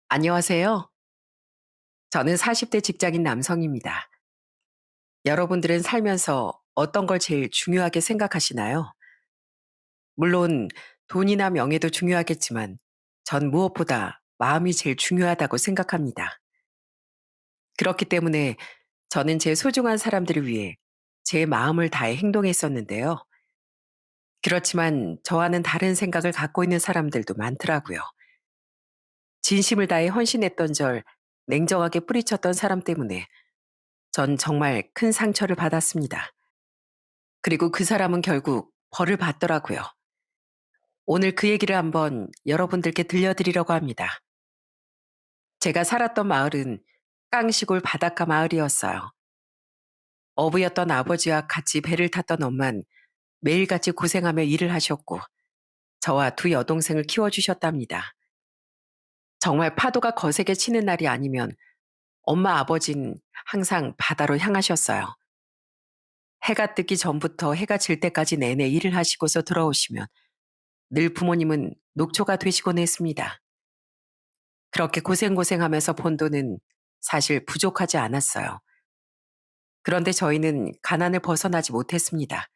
안녕하세요. 저는 40대 직장인 남성입니다. 여러분들은 살면서 어떤 걸 제일 중요하게 생각하시나요? 물론 돈이나 명예도 중요하겠지만 전 무엇보다 마음이 제일 중요하다고 생각합니다. 그렇기 때문에 저는 제 소중한 사람들을 위해 제 마음을 다해 행동했었는데요. 그렇지만 저와는 다른 생각을 갖고 있는 사람들도 많더라고요. 진심을 다해 헌신했던 절 냉정하게 뿌리쳤던 사람 때문에 전 정말 큰 상처를 받았습니다. 그리고 그 사람은 결국 벌을 받더라고요. 오늘 그 얘기를 한번 여러분들께 들려드리려고 합니다. 제가 살았던 마을은 깡시골 바닷가 마을이었어요. 어부였던 아버지와 같이 배를 탔던 엄만 매일같이 고생하며 일을 하셨고 저와 두 여동생을 키워주셨답니다. 정말 파도가 거세게 치는 날이 아니면 엄마 아버진 항상 바다로 향하셨어요. 해가 뜨기 전부터 해가 질 때까지 내내 일을 하시고서 돌아오시면 늘 부모님은 녹초가 되시곤 했습니다. 그렇게 고생고생하면서 번 돈은 사실 부족하지 않았어요. 그런데 저희는 가난을 벗어나지 못했습니다.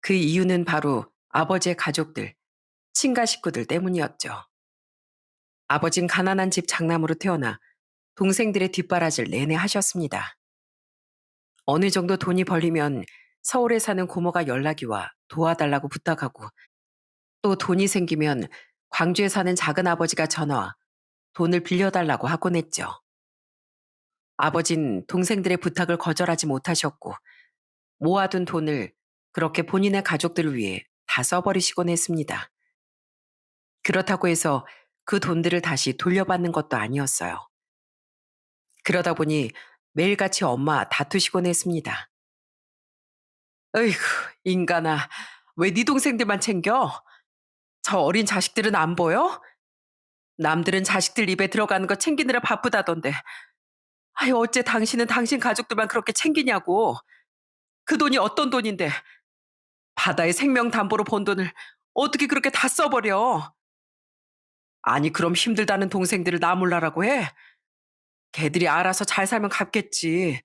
그 이유는 바로 아버지의 가족들, 친가 식구들 때문이었죠. 아버진 가난한 집 장남으로 태어나 동생들의 뒷바라지를 내내 하셨습니다. 어느 정도 돈이 벌리면 서울에 사는 고모가 연락이 와 도와달라고 부탁하고 또 돈이 생기면 광주에 사는 작은 아버지가 전화와 돈을 빌려달라고 하곤 했죠. 아버진 동생들의 부탁을 거절하지 못하셨고 모아둔 돈을 그렇게 본인의 가족들을 위해 다 써버리시곤 했습니다. 그렇다고 해서 그 돈들을 다시 돌려받는 것도 아니었어요. 그러다 보니 매일같이 엄마 다투시곤 했습니다. 어이구, 인간아, 왜 네 동생들만 챙겨? 저 어린 자식들은 안 보여? 남들은 자식들 입에 들어가는 거 챙기느라 바쁘다던데. 아유, 어째 당신은 당신 가족들만 그렇게 챙기냐고. 그 돈이 어떤 돈인데 바다의 생명 담보로 번 돈을 어떻게 그렇게 다 써버려? 아니, 그럼 힘들다는 동생들을 나 몰라라고 해? 걔들이 알아서 잘 살면 갚겠지.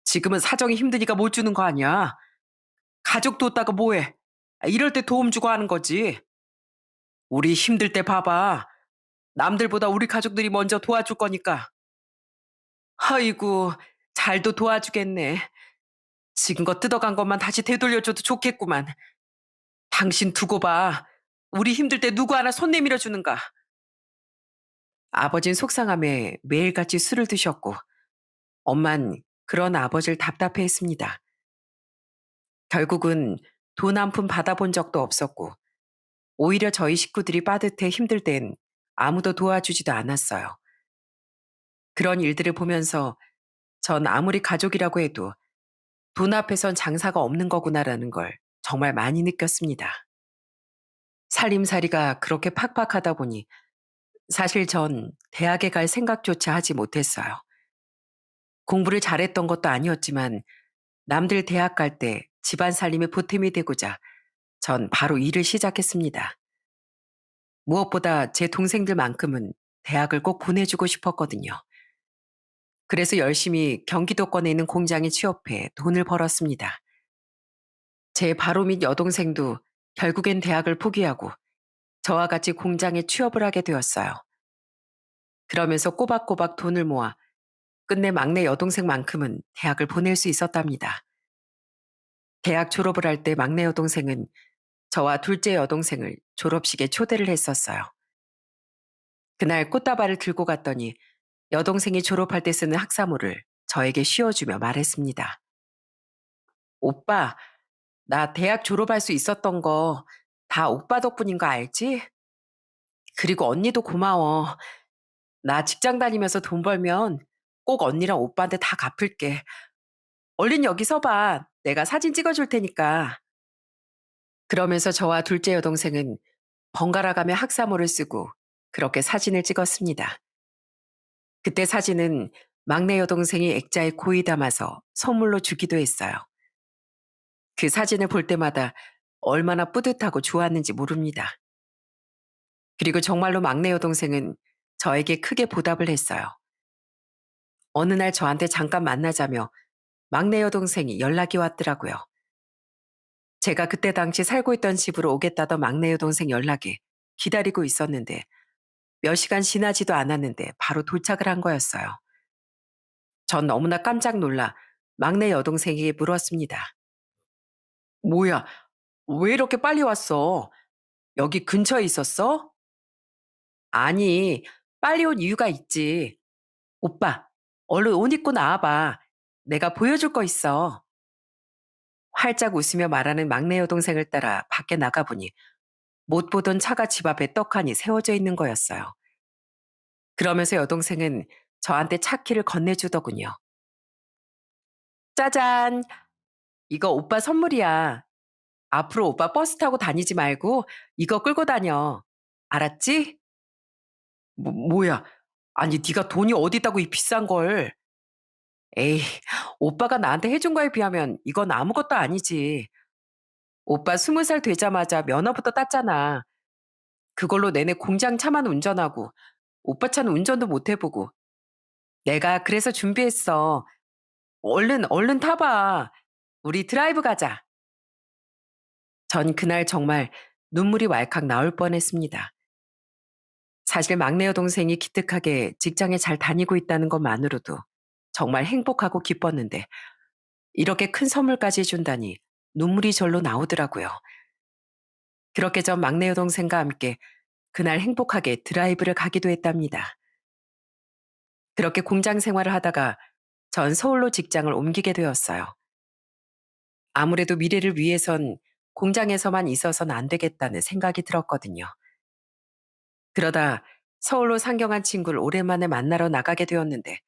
지금은 사정이 힘드니까 못 주는 거 아니야. 가족 뒀다가 뭐해? 이럴 때 도움 주고 하는 거지. 우리 힘들 때 봐봐. 남들보다 우리 가족들이 먼저 도와줄 거니까. 아이고, 잘도 도와주겠네. 지금껏 뜯어간 것만 다시 되돌려줘도 좋겠구만. 당신 두고 봐. 우리 힘들 때 누구 하나 손 내밀어 주는가. 아버진 속상함에 매일같이 술을 드셨고 엄만 그런 아버지를 답답해했습니다. 결국은 돈 한 푼 받아본 적도 없었고 오히려 저희 식구들이 빠듯해 힘들 땐 아무도 도와주지도 않았어요. 그런 일들을 보면서 전 아무리 가족이라고 해도 돈 앞에선 장사가 없는 거구나라는 걸 정말 많이 느꼈습니다. 살림살이가 그렇게 팍팍하다 보니 사실 전 대학에 갈 생각조차 하지 못했어요. 공부를 잘했던 것도 아니었지만 남들 대학 갈 때 집안 살림에 보탬이 되고자 전 바로 일을 시작했습니다. 무엇보다 제 동생들만큼은 대학을 꼭 보내주고 싶었거든요. 그래서 열심히 경기도권에 있는 공장에 취업해 돈을 벌었습니다. 제 바로 밑 여동생도 결국엔 대학을 포기하고 저와 같이 공장에 취업을 하게 되었어요. 그러면서 꼬박꼬박 돈을 모아 끝내 막내 여동생만큼은 대학을 보낼 수 있었답니다. 대학 졸업을 할 때 막내 여동생은 저와 둘째 여동생을 졸업식에 초대를 했었어요. 그날 꽃다발을 들고 갔더니 여동생이 졸업할 때 쓰는 학사모를 저에게 씌워주며 말했습니다. 오빠, 나 대학 졸업할 수 있었던 거 다 오빠 덕분인 거 알지? 그리고 언니도 고마워. 나 직장 다니면서 돈 벌면 꼭 언니랑 오빠한테 다 갚을게. 얼른 여기 서봐. 내가 사진 찍어줄 테니까. 그러면서 저와 둘째 여동생은 번갈아 가며 학사모를 쓰고 그렇게 사진을 찍었습니다. 그때 사진은 막내 여동생이 액자에 고이 담아서 선물로 주기도 했어요. 그 사진을 볼 때마다 얼마나 뿌듯하고 좋았는지 모릅니다. 그리고 정말로 막내 여동생은 저에게 크게 보답을 했어요. 어느 날 저한테 잠깐 만나자며 막내 여동생이 연락이 왔더라고요. 제가 그때 당시 살고 있던 집으로 오겠다던 막내 여동생 연락에 기다리고 있었는데 몇 시간 지나지도 않았는데 바로 도착을 한 거였어요. 전 너무나 깜짝 놀라 막내 여동생에게 물었습니다. 뭐야, 왜 이렇게 빨리 왔어? 여기 근처에 있었어? 아니, 빨리 온 이유가 있지. 오빠, 얼른 옷 입고 나와봐. 내가 보여줄 거 있어. 활짝 웃으며 말하는 막내 여동생을 따라 밖에 나가보니 못 보던 차가 집 앞에 떡하니 세워져 있는 거였어요. 그러면서 여동생은 저한테 차 키를 건네주더군요. 짜잔, 이거 오빠 선물이야. 앞으로 오빠 버스 타고 다니지 말고 이거 끌고 다녀. 알았지? 뭐야? 아니 네가 돈이 어디 있다고 이 비싼 걸. 에이, 오빠가 나한테 해준 거에 비하면 이건 아무것도 아니지. 오빠 20살 되자마자 면허부터 땄잖아. 그걸로 내내 공장 차만 운전하고 오빠 차는 운전도 못 해보고. 내가 그래서 준비했어. 얼른 타봐. 우리 드라이브 가자. 전 그날 정말 눈물이 왈칵 나올 뻔했습니다. 사실 막내 여동생이 기특하게 직장에 잘 다니고 있다는 것만으로도 정말 행복하고 기뻤는데 이렇게 큰 선물까지 준다니 눈물이 절로 나오더라고요. 그렇게 전 막내 여동생과 함께 그날 행복하게 드라이브를 가기도 했답니다. 그렇게 공장 생활을 하다가 전 서울로 직장을 옮기게 되었어요. 아무래도 미래를 위해선 공장에서만 있어선 안 되겠다는 생각이 들었거든요. 그러다 서울로 상경한 친구를 오랜만에 만나러 나가게 되었는데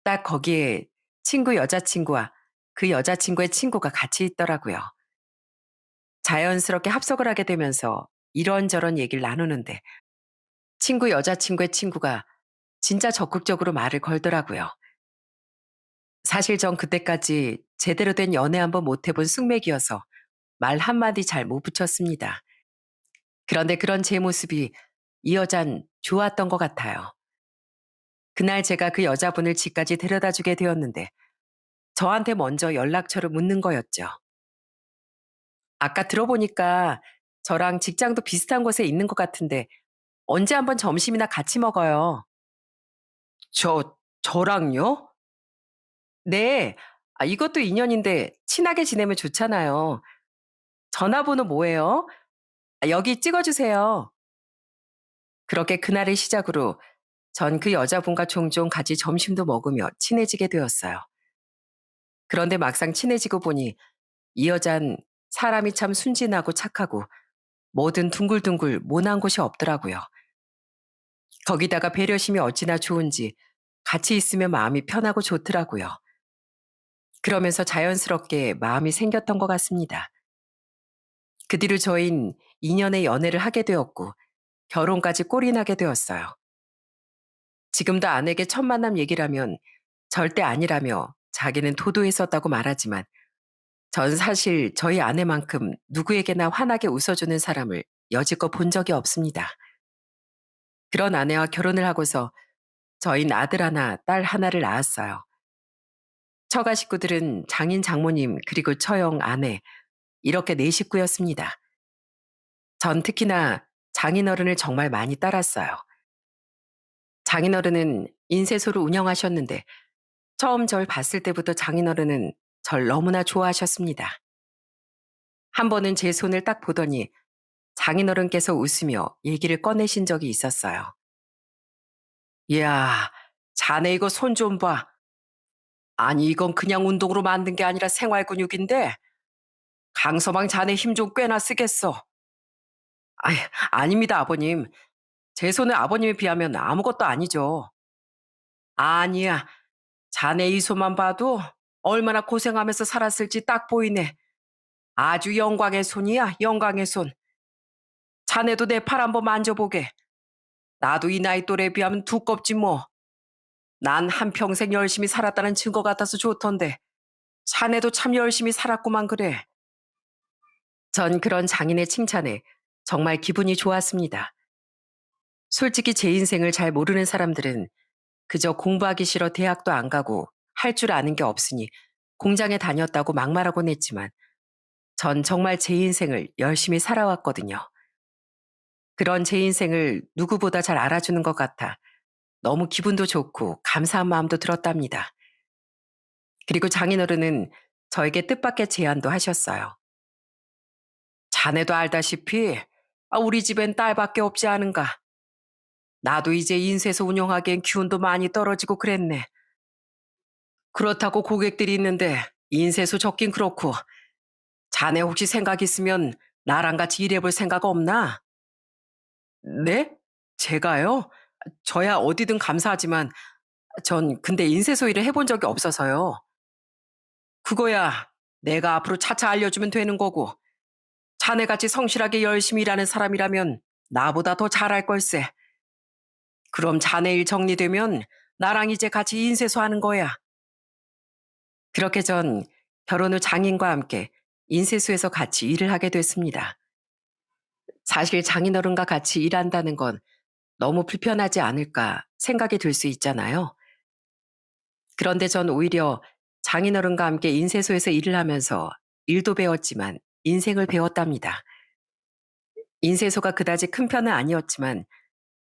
딱 거기에 친구 여자친구와 그 여자친구의 친구가 같이 있더라고요. 자연스럽게 합석을 하게 되면서 이런저런 얘기를 나누는데 친구 여자친구의 친구가 진짜 적극적으로 말을 걸더라고요. 사실 전 그때까지 제대로 된 연애 한번 못 해본 숙맥이어서 말 한마디 잘 못 붙였습니다. 그런데 그런 제 모습이 이 여잔 좋았던 것 같아요. 그날 제가 그 여자분을 집까지 데려다 주게 되었는데 저한테 먼저 연락처를 묻는 거였죠. 아까 들어보니까 저랑 직장도 비슷한 곳에 있는 것 같은데 언제 한번 점심이나 같이 먹어요. 저랑요? 네. 이것도 인연인데 친하게 지내면 좋잖아요. 전화번호 뭐예요? 여기 찍어주세요. 그렇게 그날을 시작으로 전 그 여자분과 종종 같이 점심도 먹으며 친해지게 되었어요. 그런데 막상 친해지고 보니 이 여잔 사람이 참 순진하고 착하고 뭐든 둥글둥글 모난 곳이 없더라고요. 거기다가 배려심이 어찌나 좋은지 같이 있으면 마음이 편하고 좋더라고요. 그러면서 자연스럽게 마음이 생겼던 것 같습니다. 그 뒤로 저흰 2년의 연애를 하게 되었고 결혼까지 꼴이 나게 되었어요. 지금도 아내에게 첫 만남 얘기라면 절대 아니라며 자기는 도도했었다고 말하지만 전 사실 저희 아내만큼 누구에게나 환하게 웃어주는 사람을 여지껏 본 적이 없습니다. 그런 아내와 결혼을 하고서 저희는 아들 하나, 딸 하나를 낳았어요. 처가 식구들은 장인 장모님 그리고 처형 아내 이렇게 네 식구였습니다. 전 특히나 장인어른을 정말 많이 따랐어요. 장인어른은 인쇄소를 운영하셨는데 처음 절 봤을 때부터 장인어른은 절 너무나 좋아하셨습니다. 한 번은 제 손을 딱 보더니 장인어른께서 웃으며 얘기를 꺼내신 적이 있었어요. 이야, 자네 이거 손 좀 봐. 아니 이건 그냥 운동으로 만든 게 아니라 생활 근육인데 강서방 자네 힘 좀 꽤나 쓰겠어. 아이, 아닙니다 아버님. 제 손은 아버님에 비하면 아무것도 아니죠. 아니야. 자네 이 손만 봐도 얼마나 고생하면서 살았을지 딱 보이네. 아주 영광의 손이야, 영광의 손. 자네도 내 팔 한번 만져보게. 나도 이 나이 또래에 비하면 두껍지 뭐. 난 한평생 열심히 살았다는 증거 같아서 좋던데. 자네도 참 열심히 살았구만 그래. 전 그런 장인의 칭찬에 정말 기분이 좋았습니다. 솔직히 제 인생을 잘 모르는 사람들은 그저 공부하기 싫어 대학도 안 가고 할 줄 아는 게 없으니 공장에 다녔다고 막말하곤 했지만 전 정말 제 인생을 열심히 살아왔거든요. 그런 제 인생을 누구보다 잘 알아주는 것 같아 너무 기분도 좋고 감사한 마음도 들었답니다. 그리고 장인어른은 저에게 뜻밖의 제안도 하셨어요. 자네도 알다시피 우리 집엔 딸밖에 없지 않은가. 나도 이제 인쇄소 운영하기엔 기운도 많이 떨어지고 그랬네. 그렇다고 고객들이 있는데 인쇄소 적긴 그렇고 자네 혹시 생각 있으면 나랑 같이 일해볼 생각 없나? 네? 제가요? 저야 어디든 감사하지만 전 근데 인쇄소 일을 해본 적이 없어서요. 그거야 내가 앞으로 차차 알려주면 되는 거고 자네같이 성실하게 열심히 일하는 사람이라면 나보다 더 잘할 걸세. 그럼 자네 일 정리되면 나랑 이제 같이 인쇄소 하는 거야. 그렇게 전 결혼 후 장인과 함께 인쇄소에서 같이 일을 하게 됐습니다. 사실 장인어른과 같이 일한다는 건 너무 불편하지 않을까 생각이 들 수 있잖아요. 그런데 전 오히려 장인어른과 함께 인쇄소에서 일을 하면서 일도 배웠지만 인생을 배웠답니다. 인쇄소가 그다지 큰 편은 아니었지만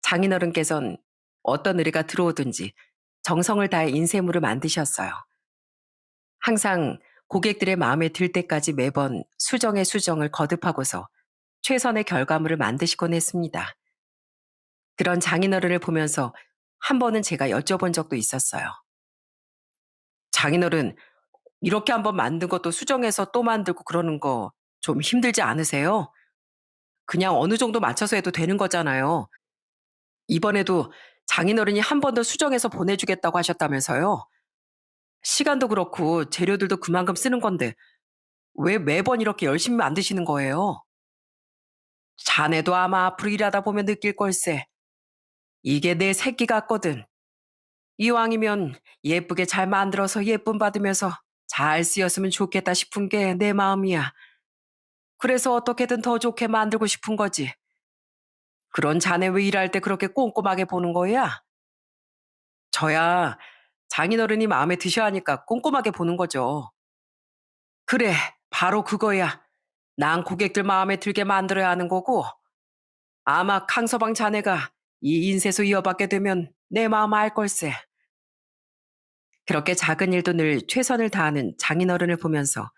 장인어른께선 어떤 의뢰가 들어오든지 정성을 다해 인쇄물을 만드셨어요. 항상 고객들의 마음에 들 때까지 매번 수정의 수정을 거듭하고서 최선의 결과물을 만드시곤 했습니다. 그런 장인어른을 보면서 한 번은 제가 여쭤본 적도 있었어요. 장인어른, 이렇게 한번 만든 것도 수정해서 또 만들고 그러는 거 좀 힘들지 않으세요? 그냥 어느 정도 맞춰서 해도 되는 거잖아요. 이번에도 장인어른이 한 번 더 수정해서 보내주겠다고 하셨다면서요. 시간도 그렇고 재료들도 그만큼 쓰는 건데 왜 매번 이렇게 열심히 만드시는 거예요? 자네도 아마 앞으로 일하다 보면 느낄 걸세. 이게 내 새끼 같거든. 이왕이면 예쁘게 잘 만들어서 예쁨 받으면서 잘 쓰였으면 좋겠다 싶은 게 내 마음이야. 그래서 어떻게든 더 좋게 만들고 싶은 거지. 그런 자네 왜 일할 때 그렇게 꼼꼼하게 보는 거야? 저야 장인어른이 마음에 드셔야 하니까 꼼꼼하게 보는 거죠. 그래, 바로 그거야. 난 고객들 마음에 들게 만들어야 하는 거고, 아마 강서방 자네가 이 인쇄소 이어받게 되면 내 마음 알 걸세. 그렇게 작은 일도 늘 최선을 다하는 장인어른을 보면서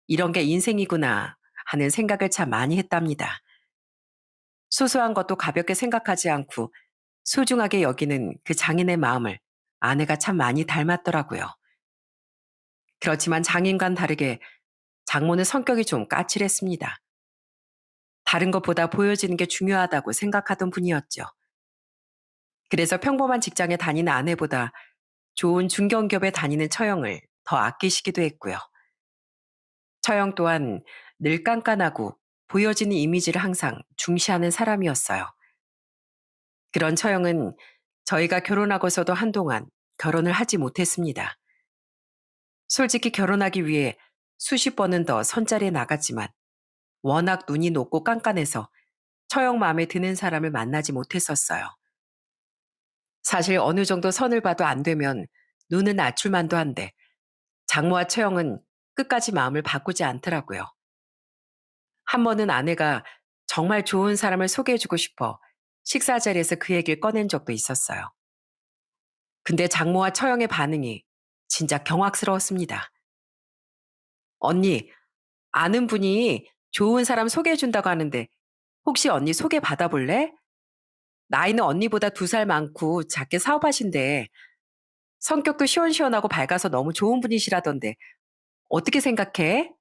이런 게 인생이구나 하는 생각을 참 많이 했답니다. 소소한 것도 가볍게 생각하지 않고 소중하게 여기는 그 장인의 마음을 아내가 참 많이 닮았더라고요. 그렇지만 장인과는 다르게 장모는 성격이 좀 까칠했습니다. 다른 것보다 보여지는 게 중요하다고 생각하던 분이었죠. 그래서 평범한 직장에 다니는 아내보다 좋은 중견기업에 다니는 처형을 더 아끼시기도 했고요. 처형 또한 늘 깐깐하고 보여지는 이미지를 항상 중시하는 사람이었어요. 그런 처형은 저희가 결혼하고서도 한동안 결혼을 하지 못했습니다. 솔직히 결혼하기 위해 수십 번은 더 선자리에 나갔지만 워낙 눈이 높고 깐깐해서 처형 마음에 드는 사람을 만나지 못했었어요. 사실 어느 정도 선을 봐도 안 되면 눈은 낮출만도 한데 장모와 처형은 끝까지 마음을 바꾸지 않더라고요. 한 번은 아내가 정말 좋은 사람을 소개해주고 싶어 식사 자리에서 그 얘기를 꺼낸 적도 있었어요. 근데 장모와 처형의 반응이 진짜 경악스러웠습니다. 언니, 아는 분이 좋은 사람 소개해준다고 하는데 혹시 언니 소개 받아볼래? 나이는 언니보다 2살 많고 작게 사업하신대. 성격도 시원시원하고 밝아서 너무 좋은 분이시라던데 어떻게 생각해?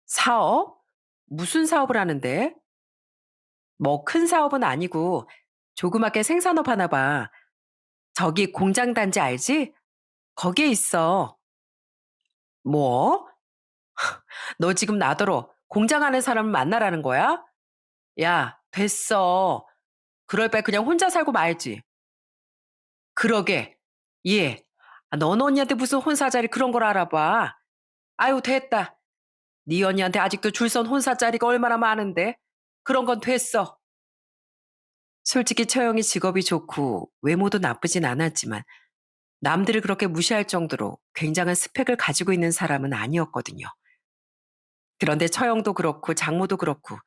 사업? 무슨 사업을 하는데? 뭐 큰 사업은 아니고 조그맣게 생산업 하나 봐. 저기 공장 단지 알지? 거기에 있어. 뭐? 너 지금 나더러 공장 하는 사람을 만나라는 거야? 야, 됐어. 그럴 바에 그냥 혼자 살고 말지. 그러게. 예. 넌 언니한테 무슨 혼사자리 그런 걸 알아봐. 아유, 됐다. 네 언니한테 아직도 줄선 혼사자리가 얼마나 많은데. 그런 건 됐어. 솔직히 처형이 직업이 좋고 외모도 나쁘진 않았지만 남들을 그렇게 무시할 정도로 굉장한 스펙을 가지고 있는 사람은 아니었거든요. 그런데 처형도 그렇고 장모도 그렇고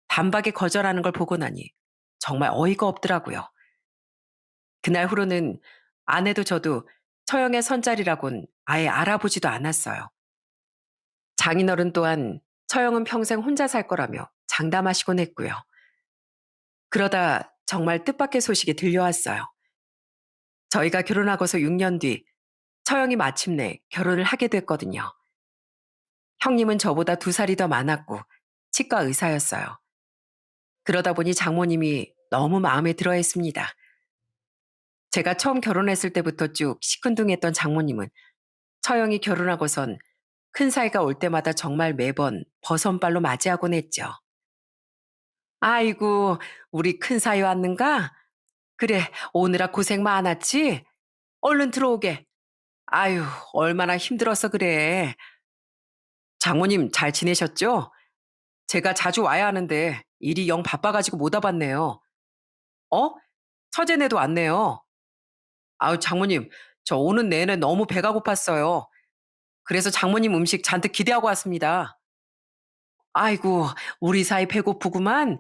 단박에 거절하는 걸 보고 나니 정말 어이가 없더라고요. 그날 후로는 아내도 저도 처형의 선자리라곤 아예 알아보지도 않았어요. 장인어른 또한 처형은 평생 혼자 살 거라며 장담하시곤 했고요. 그러다 정말 뜻밖의 소식이 들려왔어요. 저희가 결혼하고서 6년 뒤 처형이 마침내 결혼을 하게 됐거든요. 형님은 저보다 2살이 더 많았고 치과 의사였어요. 그러다 보니 장모님이 너무 마음에 들어 했습니다. 제가 처음 결혼했을 때부터 쭉 시큰둥했던 장모님은 처형이 결혼하고선 큰 사이가 올 때마다 정말 매번 버선발로 맞이하곤 했죠. 아이고, 우리 큰 사이 왔는가? 그래, 오느라 고생 많았지? 얼른 들어오게. 아유, 얼마나 힘들어서 그래. 장모님 잘 지내셨죠? 제가 자주 와야 하는데 일이 영 바빠가지고 못 와봤네요. 어? 서재네도 왔네요. 아유, 장모님, 저 오는 내내 너무 배가 고팠어요. 그래서 장모님 음식 잔뜩 기대하고 왔습니다. 아이고, 우리 사이 배고프구만.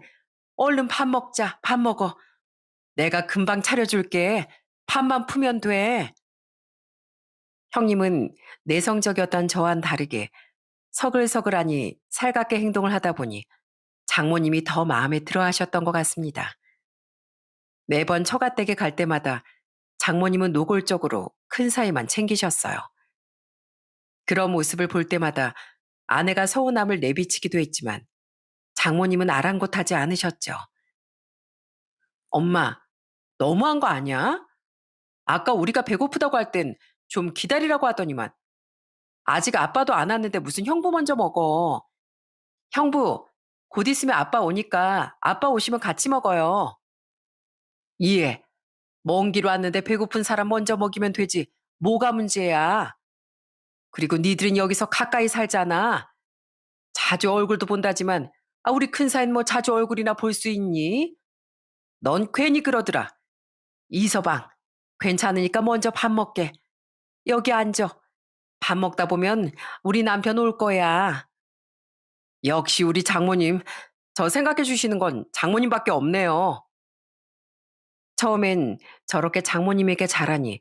얼른 밥 먹자, 밥 먹어. 내가 금방 차려줄게. 밥만 푸면 돼. 형님은 내성적이었던 저와는 다르게 서글서글하니 살갑게 행동을 하다 보니 장모님이 더 마음에 들어 하셨던 것 같습니다. 매번 처가댁에 갈 때마다 장모님은 노골적으로 큰 사이만 챙기셨어요. 그런 모습을 볼 때마다 아내가 서운함을 내비치기도 했지만 장모님은 아랑곳하지 않으셨죠. 엄마, 너무한 거 아니야? 아까 우리가 배고프다고 할 땐 좀 기다리라고 하더니만 아직 아빠도 안 왔는데 무슨 형부 먼저 먹어. 형부, 곧 있으면 아빠 오니까 아빠 오시면 같이 먹어요. 이해. 먼 길 왔는데 배고픈 사람 먼저 먹이면 되지. 뭐가 문제야? 그리고 니들은 여기서 가까이 살잖아. 자주 얼굴도 본다지만 우리 큰 사인 뭐 자주 얼굴이나 볼 수 있니? 넌 괜히 그러더라. 이서방, 괜찮으니까 먼저 밥 먹게. 여기 앉아. 밥 먹다 보면 우리 남편 올 거야. 역시 우리 장모님, 저 생각해 주시는 건 장모님밖에 없네요. 처음엔 저렇게 장모님에게 잘하니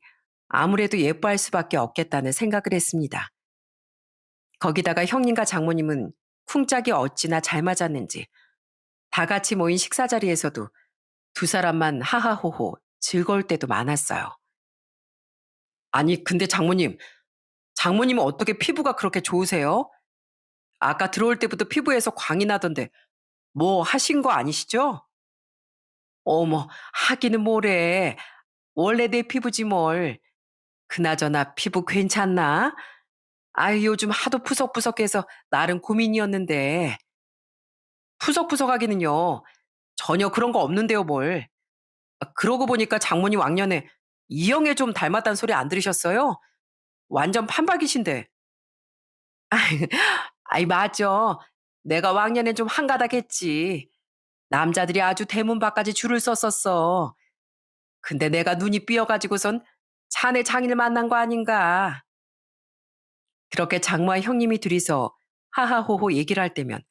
아무래도 예뻐할 수밖에 없겠다는 생각을 했습니다. 거기다가 형님과 장모님은 쿵짝이 어찌나 잘 맞았는지 다 같이 모인 식사 자리에서도 두 사람만 하하호호 즐거울 때도 많았어요. 아니, 근데 장모님은 어떻게 피부가 그렇게 좋으세요? 아까 들어올 때부터 피부에서 광이 나던데 뭐 하신 거 아니시죠? 어머, 하기는 뭐래. 원래 내 피부지 뭘. 그나저나 피부 괜찮나? 아유, 요즘 하도 푸석푸석해서 나름 고민이었는데. 푸석푸석하기는요. 전혀 그런 거 없는데요, 뭘. 그러고 보니까 장모님 왕년에 이영애 좀 닮았다는 소리 안 들으셨어요? 완전 판박이신데. 아이, 맞죠. 내가 왕년엔 좀 한가닥 했지. 남자들이 아주 대문 밖까지 줄을 섰었어. 근데 내가 눈이 삐어가지고선 자네 장인을 만난 거 아닌가. 그렇게 장모와 형님이 둘이서 하하호호 얘기를 할 때면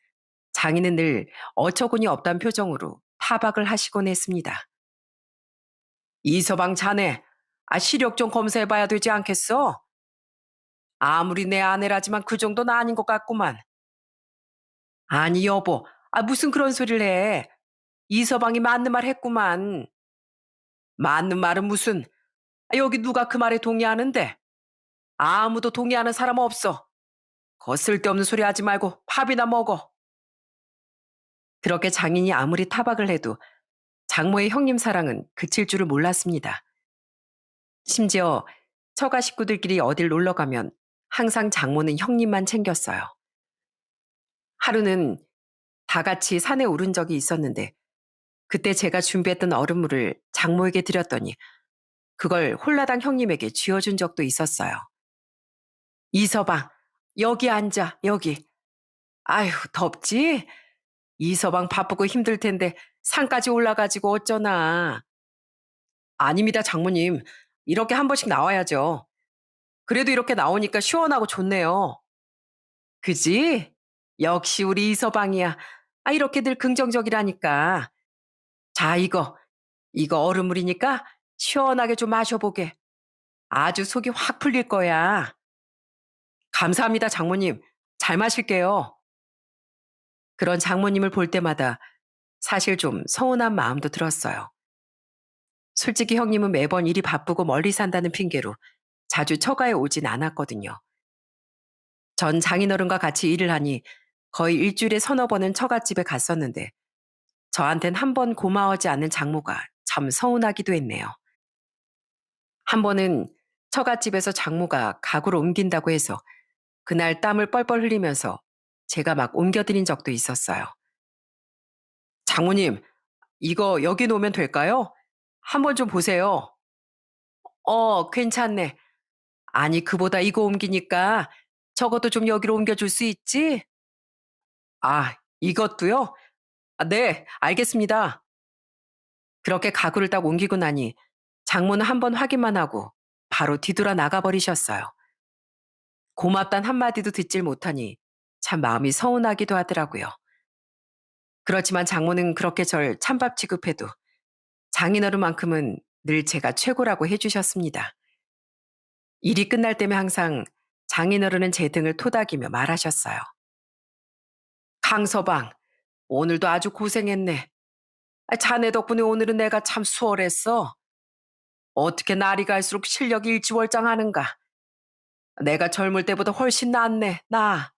장인은 늘 어처구니 없단 표정으로 타박을 하시곤 했습니다. 이서방 자네, 시력 좀 검사해봐야 되지 않겠어? 아무리 내 아내라지만 그 정도는 아닌 것 같구만. 아니 여보, 무슨 그런 소리를 해. 이서방이 맞는 말 했구만. 맞는 말은 무슨, 여기 누가 그 말에 동의하는데? 아무도 동의하는 사람 없어. 거 쓸데없는 소리 하지 말고 밥이나 먹어. 그렇게 장인이 아무리 타박을 해도 장모의 형님 사랑은 그칠 줄을 몰랐습니다. 심지어 처가 식구들끼리 어딜 놀러 가면 항상 장모는 형님만 챙겼어요. 하루는 다 같이 산에 오른 적이 있었는데 그때 제가 준비했던 얼음물을 장모에게 드렸더니 그걸 홀라당 형님에게 쥐어준 적도 있었어요. 이서방, 여기 앉아, 여기. 아휴, 덥지? 이서방 바쁘고 힘들 텐데 산까지 올라가지고 어쩌나. 아닙니다, 장모님. 이렇게 한 번씩 나와야죠. 그래도 이렇게 나오니까 시원하고 좋네요. 그지? 역시 우리 이서방이야. 아, 이렇게 늘 긍정적이라니까. 자, 이거 얼음물이니까 시원하게 좀 마셔보게. 아주 속이 확 풀릴 거야. 감사합니다, 장모님. 잘 마실게요. 그런 장모님을 볼 때마다 사실 좀 서운한 마음도 들었어요. 솔직히 형님은 매번 일이 바쁘고 멀리 산다는 핑계로 자주 처가에 오진 않았거든요. 전 장인어른과 같이 일을 하니 거의 일주일에 서너 번은 처갓집에 갔었는데 저한텐 한 번 고마워하지 않는 장모가 참 서운하기도 했네요. 한 번은 처갓집에서 장모가 가구를 옮긴다고 해서 그날 땀을 뻘뻘 흘리면서 제가 막 옮겨드린 적도 있었어요. 장모님, 이거 여기 놓으면 될까요? 한번 좀 보세요. 괜찮네. 아니, 그보다 이거 옮기니까 저것도 좀 여기로 옮겨줄 수 있지? 아, 이것도요? 아, 네, 알겠습니다. 그렇게 가구를 딱 옮기고 나니 장모는 한 번 확인만 하고 바로 뒤돌아 나가버리셨어요. 고맙단 한마디도 듣질 못하니 참 마음이 서운하기도 하더라고요. 그렇지만 장모는 그렇게 절 찬밥 취급해도 장인어른만큼은 늘 제가 최고라고 해주셨습니다. 일이 끝날 때면 항상 장인어른은 제 등을 토닥이며 말하셨어요. 강서방, 오늘도 아주 고생했네. 아, 자네 덕분에 오늘은 내가 참 수월했어. 어떻게 날이 갈수록 실력이 일지월장하는가. 내가 젊을 때보다 훨씬 낫네, 나.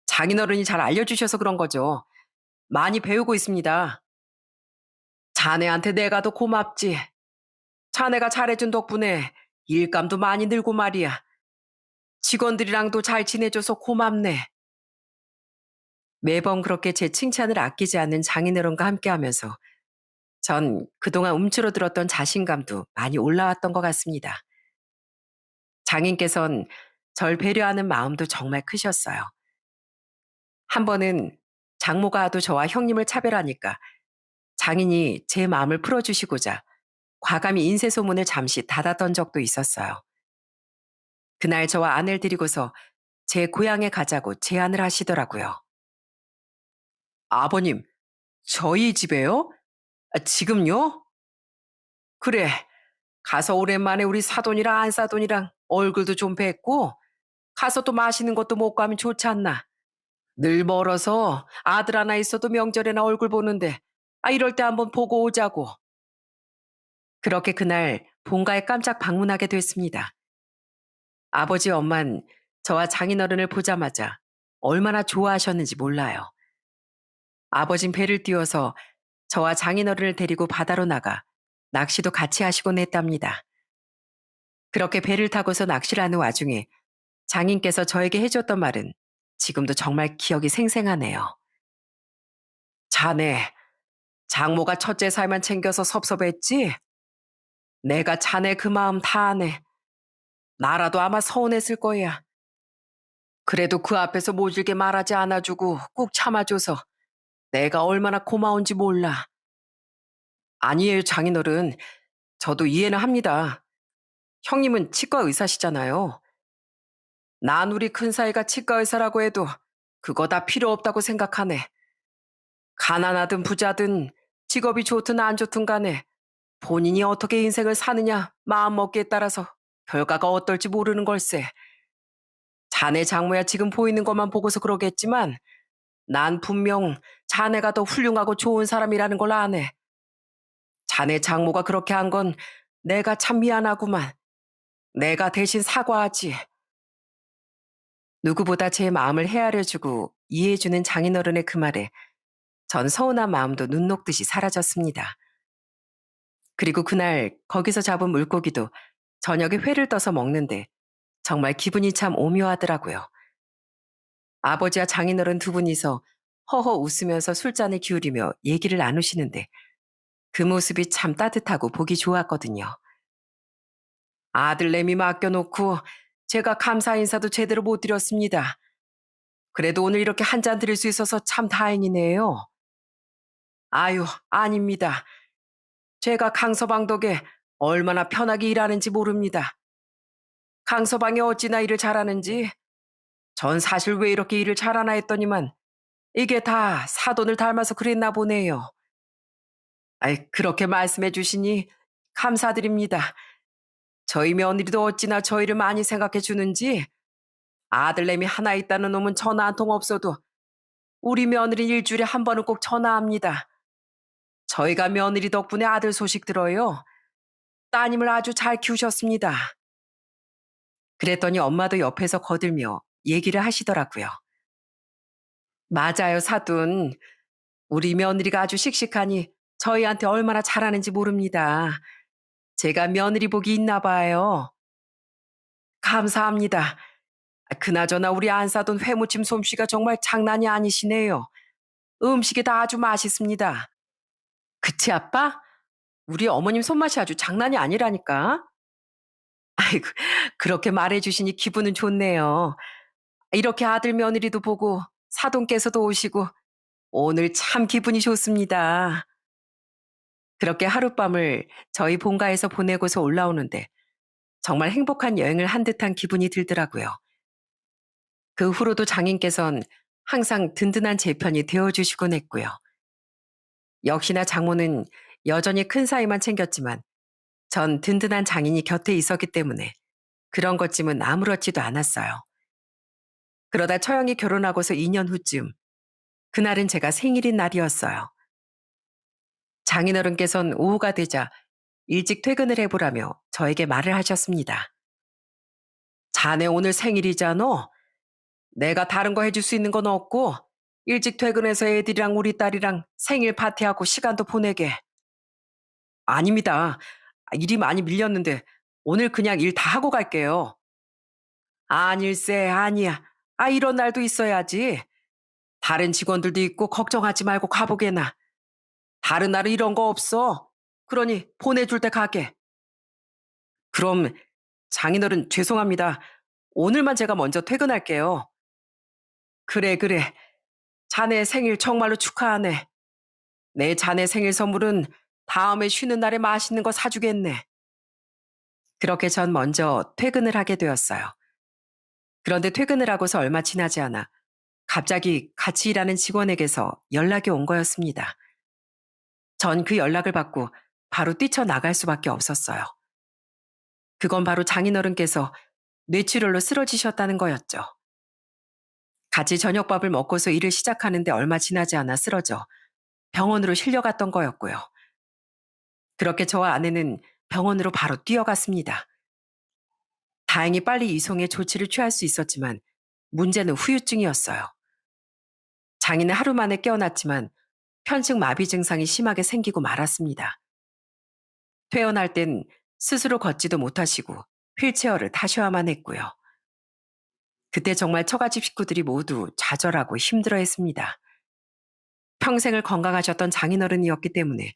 장인어른이 잘 알려주셔서 그런 거죠. 많이 배우고 있습니다. 자네한테 내가 더 고맙지. 자네가 잘해준 덕분에 일감도 많이 늘고 말이야. 직원들이랑도 잘 지내줘서 고맙네. 매번 그렇게 제 칭찬을 아끼지 않는 장인어른과 함께하면서 전 그동안 움츠러들었던 자신감도 많이 올라왔던 것 같습니다. 장인께선 절 배려하는 마음도 정말 크셨어요. 한 번은 장모가 하도 저와 형님을 차별하니까 장인이 제 마음을 풀어주시고자 과감히 인쇄소문을 잠시 닫았던 적도 있었어요. 그날 저와 아내를 데리고서 제 고향에 가자고 제안을 하시더라고요. 아버님, 저희 집에요? 아, 지금요? 그래, 가서 오랜만에 우리 사돈이랑 안사돈이랑 얼굴도 좀 뵙고 가서 또 맛있는 것도 먹고 하면 좋지 않나. 늘 멀어서 아들 하나 있어도 명절에나 얼굴 보는데 아, 이럴 때 한번 보고 오자고. 그렇게 그날 본가에 깜짝 방문하게 됐습니다. 아버지 엄만 저와 장인어른을 보자마자 얼마나 좋아하셨는지 몰라요. 아버진 배를 띄워서 저와 장인어른을 데리고 바다로 나가 낚시도 같이 하시곤 했답니다. 그렇게 배를 타고서 낚시를 하는 와중에 장인께서 저에게 해줬던 말은 지금도 정말 기억이 생생하네요. 자네, 장모가 첫째 살만 챙겨서 섭섭했지? 내가 자네 그 마음 다 아네. 나라도 아마 서운했을 거야. 그래도 그 앞에서 모질게 말하지 않아주고 꾹 참아줘서 내가 얼마나 고마운지 몰라. 아니에요, 장인어른. 저도 이해는 합니다. 형님은 치과 의사시잖아요. 난 우리 큰사이가 치과 의사라고 해도 그거 다 필요 없다고 생각하네. 가난하든 부자든 직업이 좋든 안 좋든 간에 본인이 어떻게 인생을 사느냐 마음먹기에 따라서 결과가 어떨지 모르는 걸세. 자네 장모야 지금 보이는 것만 보고서 그러겠지만 난 분명 자네가 더 훌륭하고 좋은 사람이라는 걸 아네. 자네 장모가 그렇게 한 건 내가 참 미안하구만. 내가 대신 사과하지. 누구보다 제 마음을 헤아려주고 이해해주는 장인어른의 그 말에 전 서운한 마음도 눈 녹듯이 사라졌습니다. 그리고 그날 거기서 잡은 물고기도 저녁에 회를 떠서 먹는데 정말 기분이 참 오묘하더라고요. 아버지와 장인어른 두 분이서 허허 웃으면서 술잔을 기울이며 얘기를 나누시는데 그 모습이 참 따뜻하고 보기 좋았거든요. 아들내미 맡겨놓고 제가 감사 인사도 제대로 못 드렸습니다. 그래도 오늘 이렇게 한 잔 드릴 수 있어서 참 다행이네요. 아유, 아닙니다. 제가 강서방 덕에 얼마나 편하게 일하는지 모릅니다. 강서방이 어찌나 일을 잘하는지 전 사실 왜 이렇게 일을 잘하나 했더니만 이게 다 사돈을 닮아서 그랬나 보네요. 아이, 그렇게 말씀해 주시니 감사드립니다. 저희 며느리도 어찌나 저희를 많이 생각해 주는지 아들내미 하나 있다는 놈은 전화 한 통 없어도 우리 며느리 일주일에 한 번은 꼭 전화합니다. 저희가 며느리 덕분에 아들 소식 들어요. 따님을 아주 잘 키우셨습니다. 그랬더니 엄마도 옆에서 거들며 얘기를 하시더라고요. 맞아요, 사돈. 우리 며느리가 아주 씩씩하니 저희한테 얼마나 잘하는지 모릅니다. 제가 며느리 복이 있나 봐요. 감사합니다. 그나저나 우리 안사돈 회무침 솜씨가 정말 장난이 아니시네요. 음식이 다 아주 맛있습니다. 그치, 아빠? 우리 어머님 손맛이 아주 장난이 아니라니까. 아이고, 그렇게 말해주시니 기분은 좋네요. 이렇게 아들 며느리도 보고 사돈께서도 오시고 오늘 참 기분이 좋습니다. 그렇게 하룻밤을 저희 본가에서 보내고서 올라오는데 정말 행복한 여행을 한 듯한 기분이 들더라고요. 그 후로도 장인께선 항상 든든한 제 편이 되어주시곤 했고요. 역시나 장모는 여전히 큰 사이만 챙겼지만 전 든든한 장인이 곁에 있었기 때문에 그런 것쯤은 아무렇지도 않았어요. 그러다 처형이 결혼하고서 2년 후쯤 그날은 제가 생일인 날이었어요. 장인어른께선 오후가 되자 일찍 퇴근을 해보라며 저에게 말을 하셨습니다. 자네 오늘 생일이잖아. 내가 다른 거 해줄 수 있는 건 없고 일찍 퇴근해서 애들이랑 우리 딸이랑 생일 파티하고 시간도 보내게. 아닙니다. 일이 많이 밀렸는데 오늘 그냥 일 다 하고 갈게요. 아닐세, 아니야. 이런 날도 있어야지. 다른 직원들도 있고 걱정하지 말고 가보게나. 다른 날은 이런 거 없어. 그러니 보내줄 때 가게. 그럼 장인어른 죄송합니다. 오늘만 제가 먼저 퇴근할게요. 그래, 그래. 자네 생일 정말로 축하하네. 내 자네 생일 선물은 다음에 쉬는 날에 맛있는 거 사주겠네. 그렇게 전 먼저 퇴근을 하게 되었어요. 그런데 퇴근을 하고서 얼마 지나지 않아 갑자기 같이 일하는 직원에게서 연락이 온 거였습니다. 전 그 연락을 받고 바로 뛰쳐나갈 수밖에 없었어요. 그건 바로 장인어른께서 뇌출혈로 쓰러지셨다는 거였죠. 같이 저녁밥을 먹고서 일을 시작하는데 얼마 지나지 않아 쓰러져 병원으로 실려갔던 거였고요. 그렇게 저와 아내는 병원으로 바로 뛰어갔습니다. 다행히 빨리 이송해 조치를 취할 수 있었지만 문제는 후유증이었어요. 장인은 하루 만에 깨어났지만 편식 마비 증상이 심하게 생기고 말았습니다. 퇴원할 땐 스스로 걷지도 못하시고 휠체어를 타셔야만 했고요. 그때 정말 처가집 식구들이 모두 좌절하고 힘들어했습니다. 평생을 건강하셨던 장인어른이었기 때문에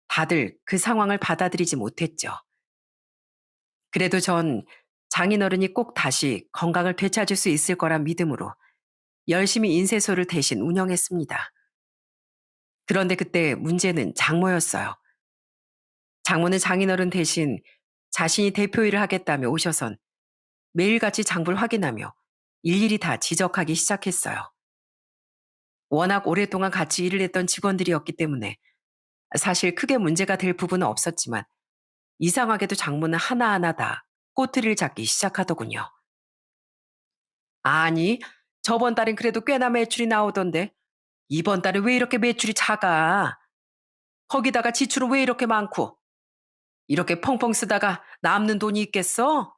다들 그 상황을 받아들이지 못했죠. 그래도 전 장인어른이 꼭 다시 건강을 되찾을 수 있을 거란 믿음으로 열심히 인쇄소를 대신 운영했습니다. 그런데 그때 문제는 장모였어요. 장모는 장인어른 대신 자신이 대표 일을 하겠다며 오셔선 매일같이 장부를 확인하며 일일이 다 지적하기 시작했어요. 워낙 오랫동안 같이 일을 했던 직원들이었기 때문에 사실 크게 문제가 될 부분은 없었지만 이상하게도 장모는 하나하나 다 꼬투리를 잡기 시작하더군요. 아니, 저번 달엔 그래도 꽤나 매출이 나오던데 이번 달에 왜 이렇게 매출이 작아? 거기다가 지출은 왜 이렇게 많고 이렇게 펑펑 쓰다가 남는 돈이 있겠어?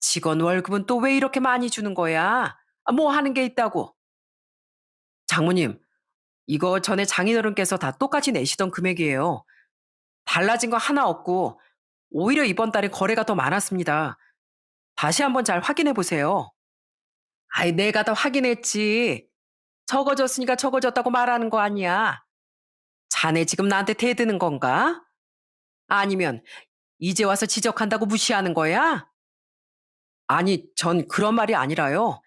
직원 월급은 또 왜 이렇게 많이 주는 거야? 뭐 하는 게 있다고? 장모님, 이거 전에 장인어른께서 다 똑같이 내시던 금액이에요. 달라진 거 하나 없고 오히려 이번 달에 거래가 더 많았습니다. 다시 한번 잘 확인해 보세요. 내가 다 확인했지. 적어졌으니까 적어졌다고 말하는 거 아니야. 자네 지금 나한테 대드는 건가? 아니면 이제 와서 지적한다고 무시하는 거야? 아니, 전 그런 말이 아니라요.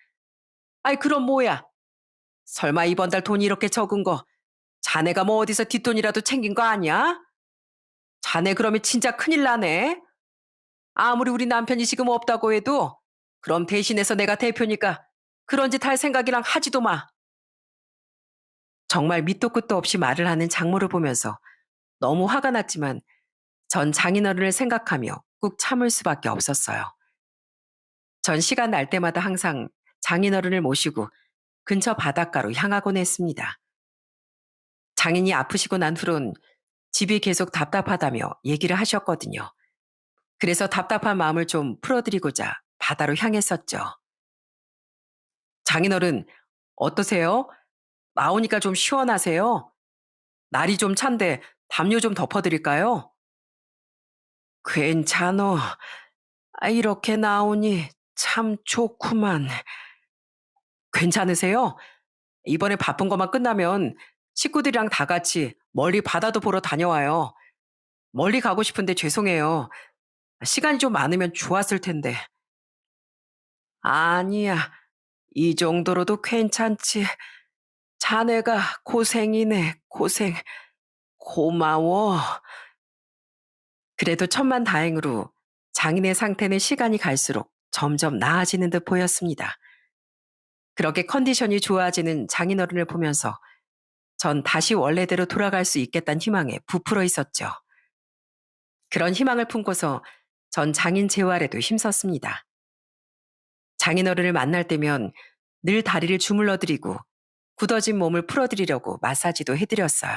그럼 뭐야? 설마 이번 달 돈이 이렇게 적은 거 자네가 뭐 어디서 뒷돈이라도 챙긴 거 아니야? 자네 그러면 진짜 큰일 나네. 아무리 우리 남편이 지금 없다고 해도 그럼 대신해서 내가 대표니까 그런 짓 할 생각이랑 하지도 마. 정말 밑도 끝도 없이 말을 하는 장모를 보면서 너무 화가 났지만 전 장인어른을 생각하며 꾹 참을 수밖에 없었어요. 전 시간 날 때마다 항상 장인어른을 모시고 근처 바닷가로 향하곤 했습니다. 장인이 아프시고 난 후론 집이 계속 답답하다며 얘기를 하셨거든요. 그래서 답답한 마음을 좀 풀어드리고자 바다로 향했었죠. 장인어른, 어떠세요? 나오니까 좀 시원하세요? 날이 좀 찬데 담요 좀 덮어드릴까요? 괜찮어. 이렇게 나오니 참 좋구만. 괜찮으세요? 이번에 바쁜 것만 끝나면 식구들이랑 다 같이 멀리 바다도 보러 다녀와요. 멀리 가고 싶은데 죄송해요. 시간이 좀 많으면 좋았을 텐데. 아니야. 이 정도로도 괜찮지. 자네가 고생이네, 고생. 고마워. 그래도 천만다행으로 장인의 상태는 시간이 갈수록 점점 나아지는 듯 보였습니다. 그렇게 컨디션이 좋아지는 장인어른을 보면서 전 다시 원래대로 돌아갈 수 있겠다는 희망에 부풀어 있었죠. 그런 희망을 품고서 전 장인 재활에도 힘썼습니다. 장인어른을 만날 때면 늘 다리를 주물러 드리고 굳어진 몸을 풀어드리려고 마사지도 해드렸어요.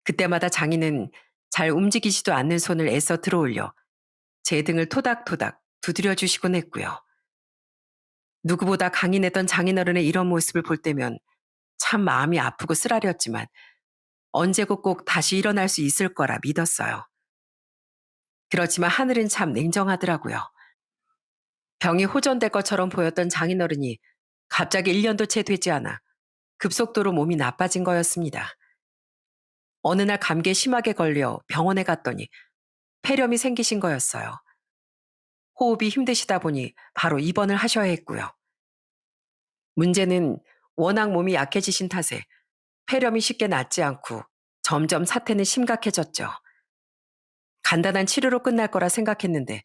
그때마다 장인은 잘 움직이지도 않는 손을 애써 들어올려 제 등을 토닥토닥 두드려 주시곤 했고요. 누구보다 강인했던 장인어른의 이런 모습을 볼 때면 참 마음이 아프고 쓰라렸지만 언제고 꼭 다시 일어날 수 있을 거라 믿었어요. 그렇지만 하늘은 참 냉정하더라고요. 병이 호전될 것처럼 보였던 장인어른이 갑자기 1년도 채 되지 않아 급속도로 몸이 나빠진 거였습니다. 어느 날 감기에 심하게 걸려 병원에 갔더니 폐렴이 생기신 거였어요. 호흡이 힘드시다 보니 바로 입원을 하셔야 했고요. 문제는 워낙 몸이 약해지신 탓에 폐렴이 쉽게 낫지 않고 점점 사태는 심각해졌죠. 간단한 치료로 끝날 거라 생각했는데